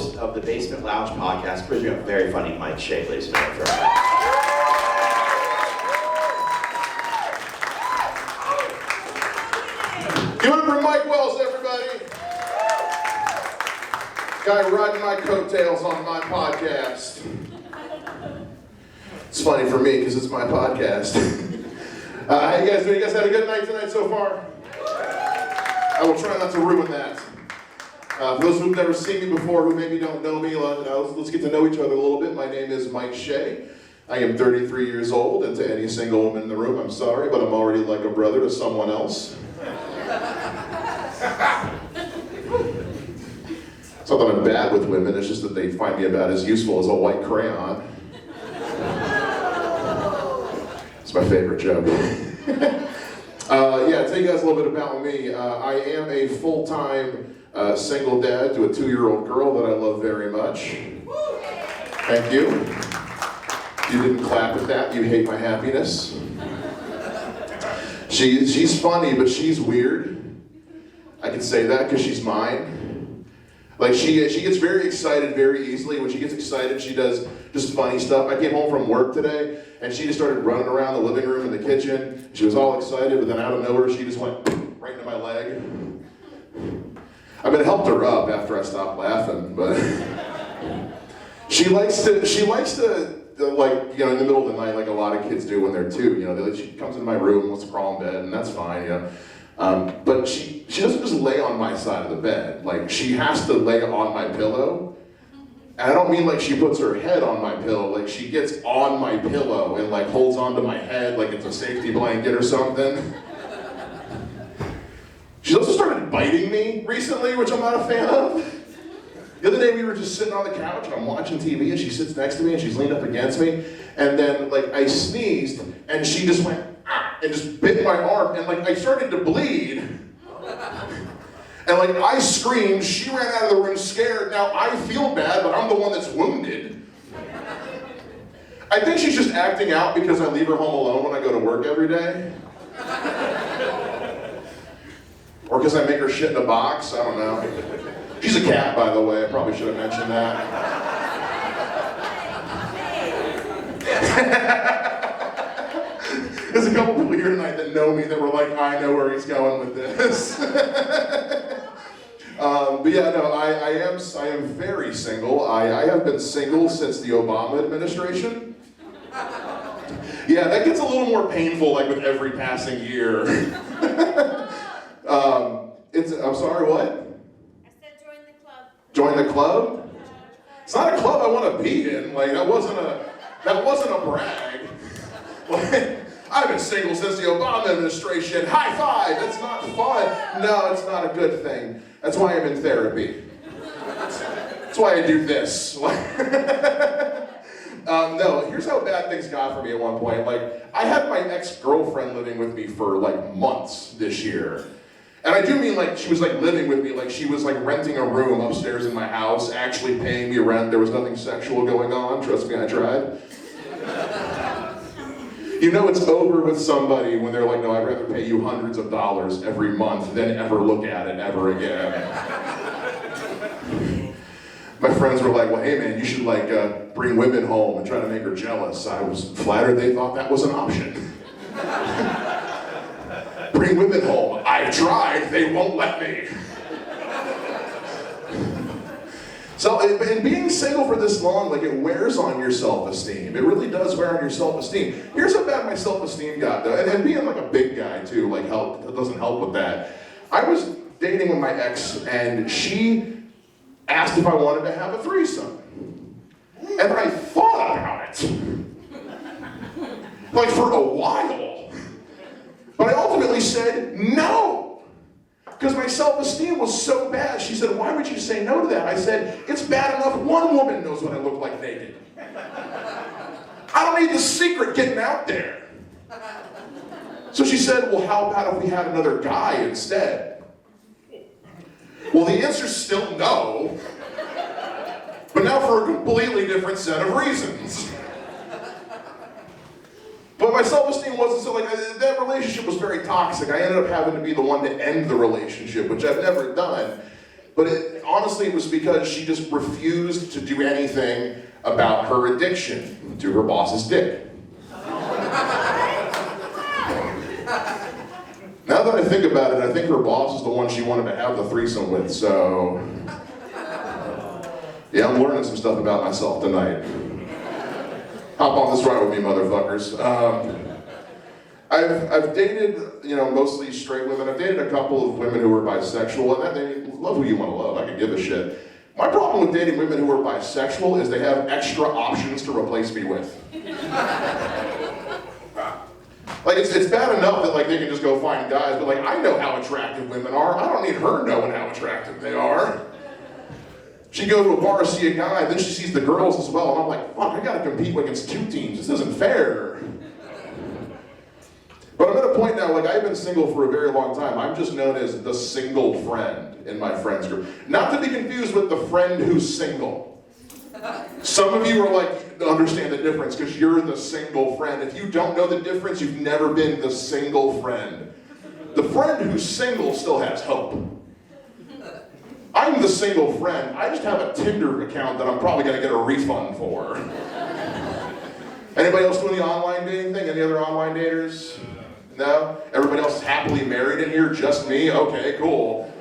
host of the Basement Lounge podcast. Please welcome very funny Mike Shea, ladies and gentlemen. Give it up for Mike Wells, everybody. Guy riding my coattails on my podcast. It's funny for me because it's my podcast. How you guys doing? You guys had a good night tonight so far? I will try not to ruin that. For those who've never seen me before, who maybe don't know me, let's get to know each other a little bit. My name is Mike Shea. I am 33 years old, and to any single woman in the room, I'm sorry, but I'm already like a brother to someone else. It's not that I'm bad with women, it's just that they find me about as useful as a white crayon. It's my favorite joke. Yeah, I'll tell you guys a little bit about me. I am a full-time single dad to a 2-year-old girl that I love very much. Thank you. You didn't clap at that, you hate my happiness. She's funny, but she's weird. I can say that because she's mine. Like she gets very excited very easily. When she gets excited, she does just funny stuff. I came home from work today, and she just started running around the living room and the kitchen. She was all excited, but then out of nowhere, she just went right into my leg. I mean, it helped her up after I stopped laughing, but she likes to like, you know, in the middle of the night, like a lot of kids do when they're 2, you know, she comes into my room, wants to crawl in bed, and that's fine, you know. But she doesn't just lay on my side of the bed. Like, she has to lay on my pillow. And I don't mean like she puts her head on my pillow. Like, she gets on my pillow and like holds onto my head like it's a safety blanket or something. She's also started biting me recently, which I'm not a fan of. The other day we were just sitting on the couch and I'm watching TV and she sits next to me and she's leaned up against me. And then like I sneezed and she just went, ah, and just bit my arm, and like I started to bleed. And like I screamed, she ran out of the room scared. Now I feel bad, but I'm the one that's wounded. I think she's just acting out because I leave her home alone when I go to work every day. Or because I make her shit in a box, I don't know. She's a cat, by the way, I probably should have mentioned that. There's a couple people here tonight that know me that were like, I know where he's going with this. But yeah, no, I am very single. I have been single since the Obama administration. Yeah, that gets a little more painful like with every passing year. I'm sorry, what? I said join the club. Join the club? It's not a club I want to be in. Like that wasn't a brag. Like, I've been single since the Obama administration. High five! That's not fun. No, it's not a good thing. That's why I'm in therapy. That's why I do this. No, here's how bad things got for me at one point. Like, I had my ex-girlfriend living with me for like months this year. And I do mean like she was like living with me, like she was like renting a room upstairs in my house, actually paying me rent. There was nothing sexual going on. Trust me, I tried. You know it's over with somebody when they're like, no, I'd rather pay you hundreds of dollars every month than ever look at it ever again. My friends were like, well, hey man, you should like bring women home and try to make her jealous. I was flattered they thought that was an option. Bring women home. I've tried, they won't let me. So, and being single for this long, like it wears on your self-esteem. It really does wear on your self-esteem. Here's how bad my self-esteem got though, and being like a big guy too, like doesn't help with that. I was dating with my ex, and she asked if I wanted to have a threesome. And I thought about it. Like for a while. But I ultimately said no. Because my self-esteem was so bad. She said, why would you say no to that? I said, it's bad enough one woman knows what I look like naked. I don't need the secret getting out there. So she said, well, how about if we had another guy instead? Well, the answer's still no. But now for a completely different set of reasons. But my self-esteem wasn't so, like, that relationship was very toxic. I ended up having to be the one to end the relationship, which I've never done. But honestly, it was because she just refused to do anything about her addiction to her boss's dick. Now that I think about it, I think her boss is the one she wanted to have the threesome with, so... Yeah, I'm learning some stuff about myself tonight. Hop on this ride with me, motherfuckers. I've dated, mostly straight women. I've dated a couple of women who are bisexual, and they love who you want to love. I can give a shit. My problem with dating women who are bisexual is they have extra options to replace me with. Like, it's bad enough that, like, they can just go find guys, but, like, I know how attractive women are. I don't need her knowing how attractive they are. She goes to a bar to see a guy, then she sees the girls as well, and I'm like, fuck, I gotta compete against two teams. This isn't fair. But I'm at a point now, like, I've been single for a very long time. I'm just known as the single friend in my friends group. Not to be confused with the friend who's single. Some of you are like, understand the difference because you're the single friend. If you don't know the difference, you've never been the single friend. The friend who's single still has hope. I'm the single friend. I just have a Tinder account that I'm probably going to get a refund for. Anybody else doing the online dating thing? Any other online daters? No? Everybody else is happily married in here? Just me? Okay, cool.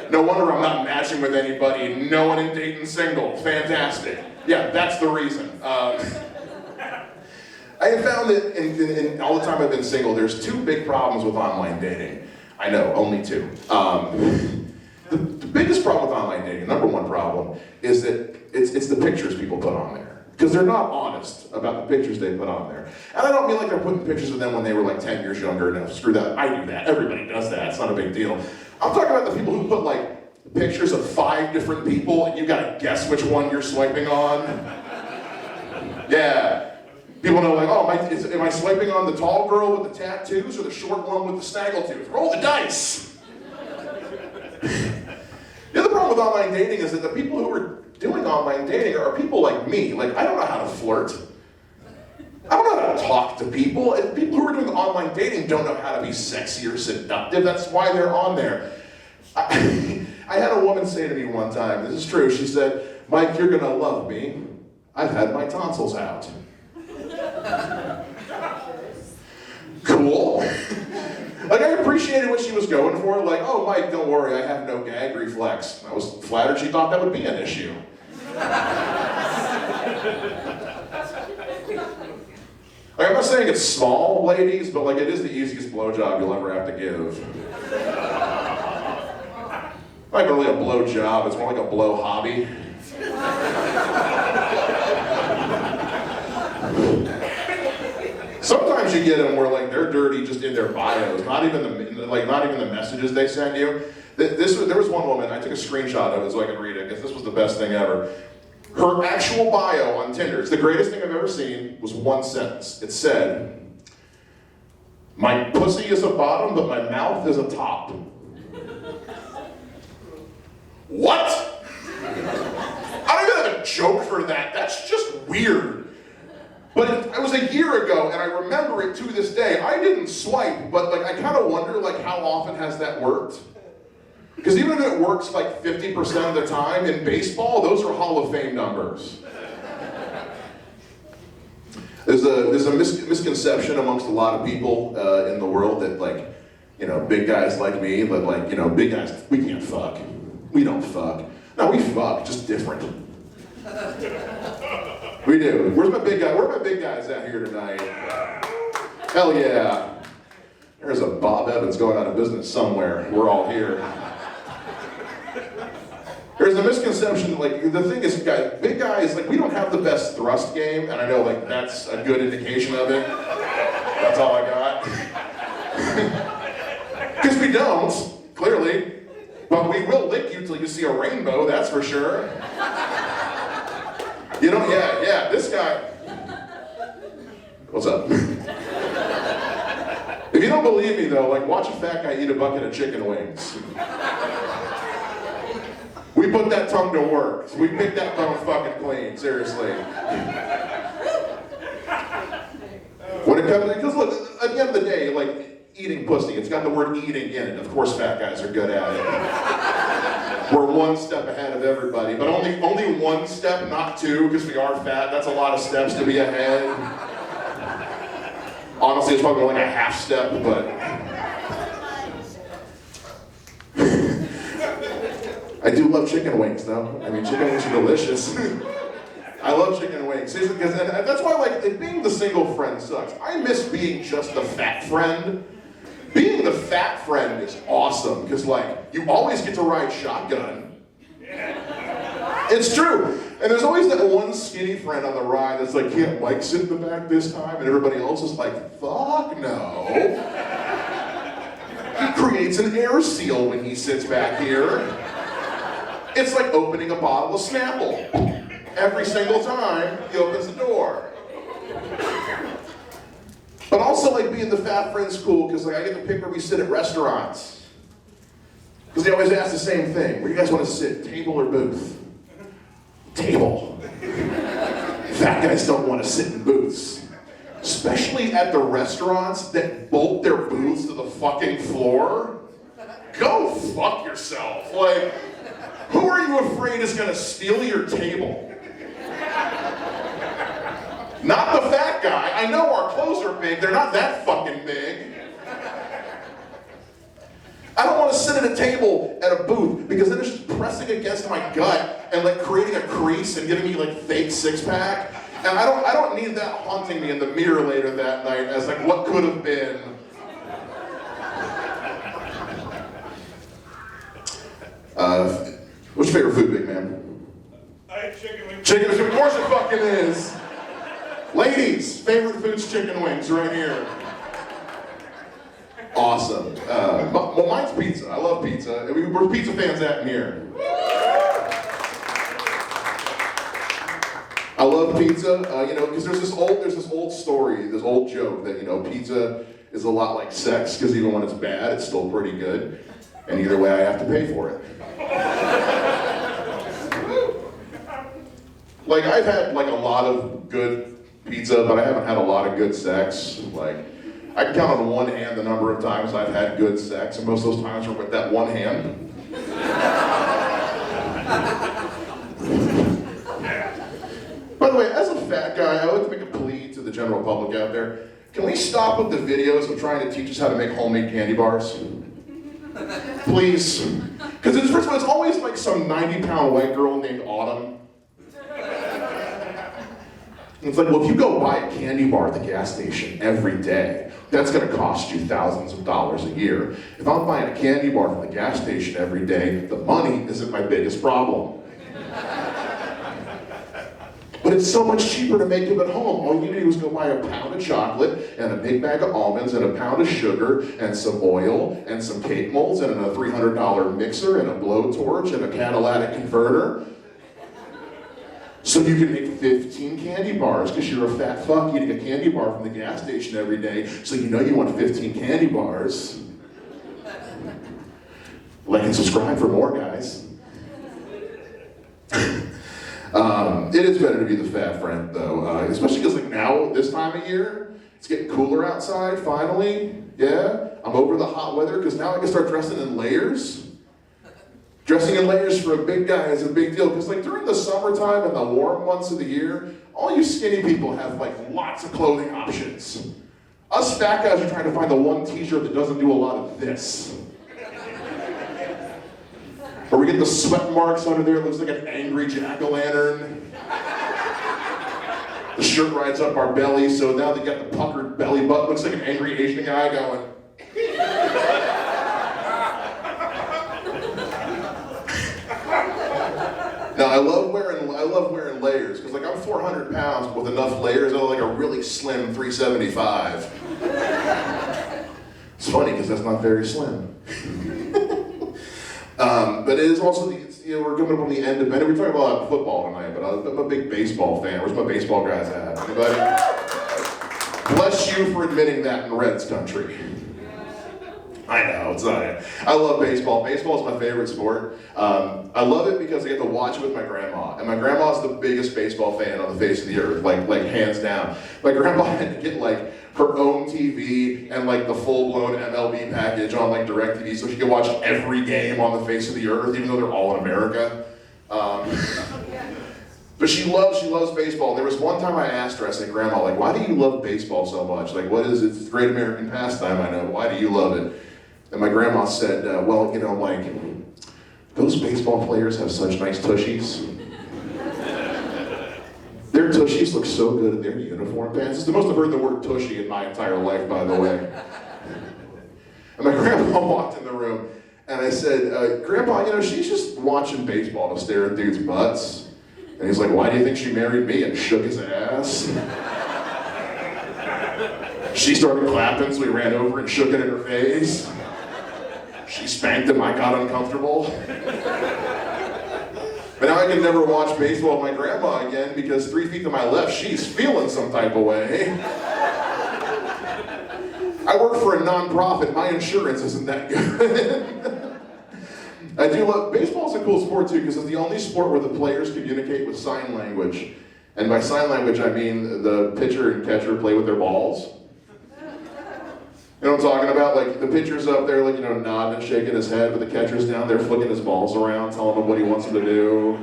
No wonder I'm not matching with anybody. No one in Dayton single. Fantastic. Yeah, that's the reason. I have found that in all the time I've been single, there's two big problems with online dating. I know, only two. The biggest problem with online dating, number one problem, is that it's the pictures people put on there. Because they're not honest about the pictures they put on there. And I don't mean like they're putting pictures of them when they were like 10 years younger. No, screw that. I do that. Everybody does that. It's not a big deal. I'm talking about the people who put like pictures of 5 different people and you gotta guess which one you're swiping on. Yeah. People know like, oh, am I swiping on the tall girl with the tattoos or the short one with the snaggletooth? Roll the dice. The other problem with online dating is that the people who are doing online dating are people like me. Like, I don't know how to flirt. I don't know how to talk to people. And people who are doing online dating don't know how to be sexy or seductive. That's why they're on there. I had a woman say to me one time, this is true, she said, Mike, you're gonna love me. I've had my tonsils out. Cool. Like, I appreciated what she was going for. Like, oh, Mike, don't worry, I have no gag reflex. I was flattered she thought that would be an issue. Like, I'm not saying it's small, ladies, but like, it is the easiest blowjob you'll ever have to give. Not really a blowjob, it's more like a blow hobby. Sometimes you get them where like they're dirty just in their bios, not even the messages they send you. There was one woman, I took a screenshot of it so I could read it because this was the best thing ever. Her actual bio on Tinder, it's the greatest thing I've ever seen, was one sentence. It said, "My pussy is a bottom, but my mouth is a top." What? I don't even have a joke for that. That's just weird. But it was a year ago, and I remember it to this day. I didn't swipe, but like I kind of wonder like how often has that worked? Because even if it works like 50% of the time in baseball, those are Hall of Fame numbers. There's a misconception amongst a lot of people in the world that like, big guys like me, but like, big guys, we can't fuck. We don't fuck. No, we fuck, just different. We do. Where's my big guy? Where are my big guys out here tonight? Hell yeah. There's a Bob Evans going out of business somewhere. We're all here. There's a misconception that, like, the thing is, big guys, like, we don't have the best thrust game, and I know, like, that's a good indication of it. That's all I got. Because we don't, clearly. But we will lick you till you see a rainbow, that's for sure. Yeah, this guy. What's up? If you don't believe me though, like watch a fat guy eat a bucket of chicken wings. We put that tongue to work. We pick that bone fucking clean, seriously. When it comes, because look, at the end of the day, like eating pussy, it's got the word eating in it. Of course fat guys are good at it. We're one step ahead of everybody, but only one step, not two, because we are fat. That's a lot of steps to be ahead. Honestly, it's probably like a half step, but I do love chicken wings, though. I mean, chicken wings are delicious. I love chicken wings. Because, and that's why, like, being the single friend sucks. I miss being just the fat friend. Being the fat friend is awesome, because, like, you always get to ride shotgun. It's true. And there's always that one skinny friend on the ride that's like, can't Mike sit in the back this time? And everybody else is like, fuck no. He creates an air seal when he sits back here. It's like opening a bottle of Snapple. Every single time he opens the door. But also, like, being the fat friend's cool, because, like, I get to pick where we sit at restaurants. Because they always ask the same thing. Where do you guys want to sit, table or booth? Table. Fat guys don't want to sit in booths. Especially at the restaurants that bolt their booths to the fucking floor. Go fuck yourself. Like, who are you afraid is going to steal your table? Not the fat guy. I know our clothes are big. They're not that fucking big. I don't want to sit at a table at a booth because then it's just pressing against my gut and like creating a crease and giving me like fake six-pack. And I don't need that haunting me in the mirror later that night as like what could have been. What's your favorite food, big man? I ate chicken wings. Chicken wings, of course it fucking is. Ladies, favorite food's chicken wings right here. Awesome. Well, mine's pizza. I love pizza. We're pizza fans at in here. I love pizza, because there's this old story, this old joke that, pizza is a lot like sex, because even when it's bad, it's still pretty good. And either way, I have to pay for it. Like, I've had, like, a lot of good pizza, but I haven't had a lot of good sex. Like, I can count on one hand the number of times I've had good sex, and most of those times are with that one hand. By the way, as a fat guy, I would like to make a plea to the general public out there. Can we stop with the videos of trying to teach us how to make homemade candy bars? Please. Because first of all, it's always like some 90-pound white girl named Autumn. And it's like, well, if you go buy a candy bar at the gas station every day, that's going to cost you thousands of dollars a year. If I'm buying a candy bar from the gas station every day, the money isn't my biggest problem. But it's so much cheaper to make them at home. All you do is go buy a pound of chocolate and a big bag of almonds and a pound of sugar and some oil and some cake molds and a $300 mixer and a blowtorch and a catalytic converter. So you can make 15 candy bars because you're a fat fuck eating a candy bar from the gas station every day. So you know you want 15 candy bars. Like and subscribe for more, guys. It is better to be the fat friend, though, especially because like now, this time of year, it's getting cooler outside, finally. Yeah, I'm over the hot weather because now I can start dressing in layers. Dressing in layers for a big guy is a big deal because like during the summertime and the warm months of the year, all you skinny people have like lots of clothing options. Us fat guys are trying to find the one t-shirt that doesn't do a lot of this. Or we get the sweat marks under there, it looks like an angry jack-o'-lantern. The shirt rides up our belly, so now they got the puckered belly button, looks like an angry Asian guy going. Now I love wearing layers, because like I'm 400 pounds, but with enough layers, I look like a really slim 375. It's funny, because that's not very slim. But it is also, we're coming up on the end of, I know we're talking about football tonight, but I'm a big baseball fan. Where's my baseball guys at? Anybody? Bless you for admitting that in Reds country. I know, it's not it. I love baseball. Baseball is my favorite sport. I love it because I get to watch it with my grandma. And my grandma is the biggest baseball fan on the face of the earth, like hands down. My grandma had to get like her own TV and like the full-blown MLB package on like DirecTV so she could watch every game on the face of the earth, even though they're all in America. But she loves baseball. There was one time I asked her, I said, Grandma, like, why do you love baseball so much? Like, what is it? It's a great American pastime, I know. Why do you love it? And my grandma said, well, you know, like, those baseball players have such nice tushies. Their tushies look so good in their uniform pants. It's the most I've heard the word tushy in my entire life, by the way. And my grandma walked in the room, and I said, Grandpa, you know, she's just watching baseball to stare at dudes' butts. And he's like, why do you think she married me? And shook his ass. She started clapping, so we ran over and shook it in her face. She spanked him, I got uncomfortable. But now I can never watch baseball with my grandma again because 3 feet to my left, she's feeling some type of way. I work for a non-profit, my insurance isn't that good. I do love, baseball's a cool sport too because it's the only sport where the players communicate with sign language. And by sign language, I mean the pitcher and catcher play with their balls. You know what I'm talking about? Like, the pitcher's up there, like, you know, nodding and shaking his head, but the catcher's down there flicking his balls around, telling him what he wants him to do.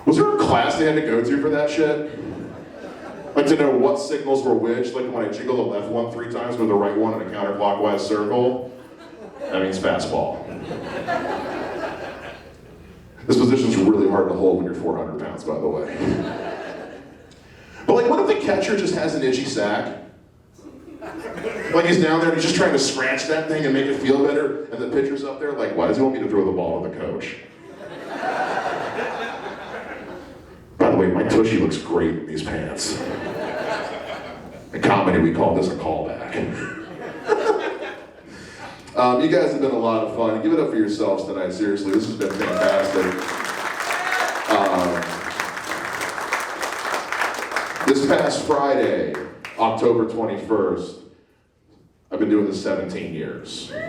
Was there a class they had to go to for that shit? Like, to know what signals were which? Like, when I jiggle the left one 3 times with the right one in a counterclockwise circle? That means fastball. This position's really hard to hold when you're 400 pounds, by the way. But like, what if the catcher just has an itchy sack? Like, he's down there and he's just trying to scratch that thing and make it feel better, and the pitcher's up there like, why does he want me to throw the ball to the coach? By the way, my tushy looks great in these pants. In comedy, we call this a callback. You guys have been a lot of fun. Give it up for yourselves tonight, seriously. This has been fantastic. This past Friday, October 21st, I've been doing this 17 years. And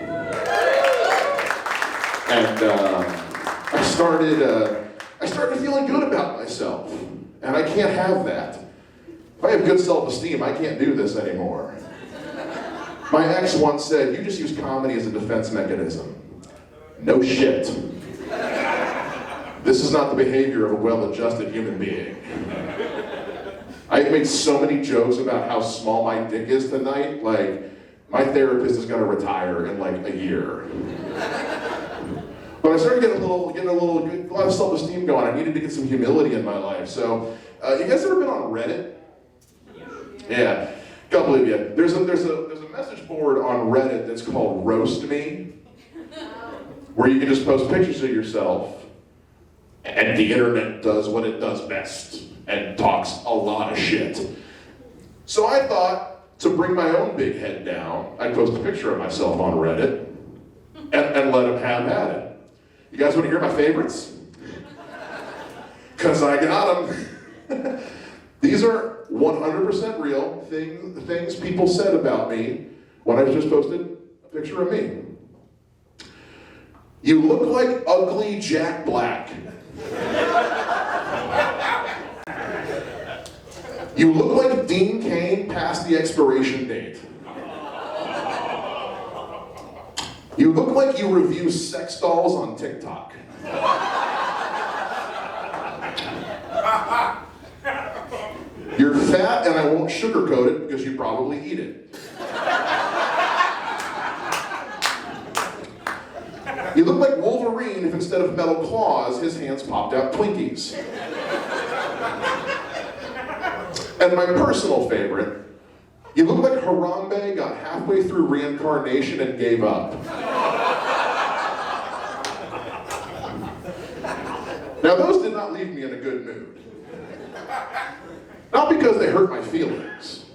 I started feeling good about myself. And I can't have that. If I have good self-esteem, I can't do this anymore. My ex once said, you just use comedy as a defense mechanism. No shit. This is not the behavior of a well-adjusted human being. I made so many jokes about how small my dick is tonight, like, my therapist is gonna retire in like a year. But I started getting a lot of self-esteem going. I needed to get some humility in my life. So, you guys ever been on Reddit? Yeah, a couple of you. There's a message board on Reddit that's called Roast Me, where you can just post pictures of yourself, and the internet does what it does best, and talks a lot of shit. So I thought, to bring my own big head down, I'd post a picture of myself on Reddit, and let them have at it. You guys want to hear my favorites? Because I got them. These are 100% real things people said about me when I just posted a picture of me. You look like ugly Jack Black. You look like Dean Cain past the expiration date. You look like you review sex dolls on TikTok. You're fat, and I won't sugarcoat it because you probably eat it. You look like Wolverine if instead of metal claws, his hands popped out Twinkies. And my personal favorite, you look like Harambe got halfway through reincarnation and gave up. Now those did not leave me in a good mood. Not because they hurt my feelings.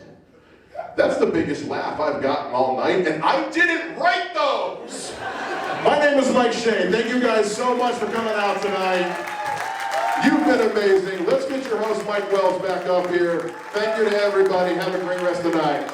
That's the biggest laugh I've gotten all night, and I didn't write those! My name is Mike Shea. Thank you guys so much for coming out tonight. You've been amazing. Let's get your host, Mike Wells, back up here. Thank you to everybody. Have a great rest of the night.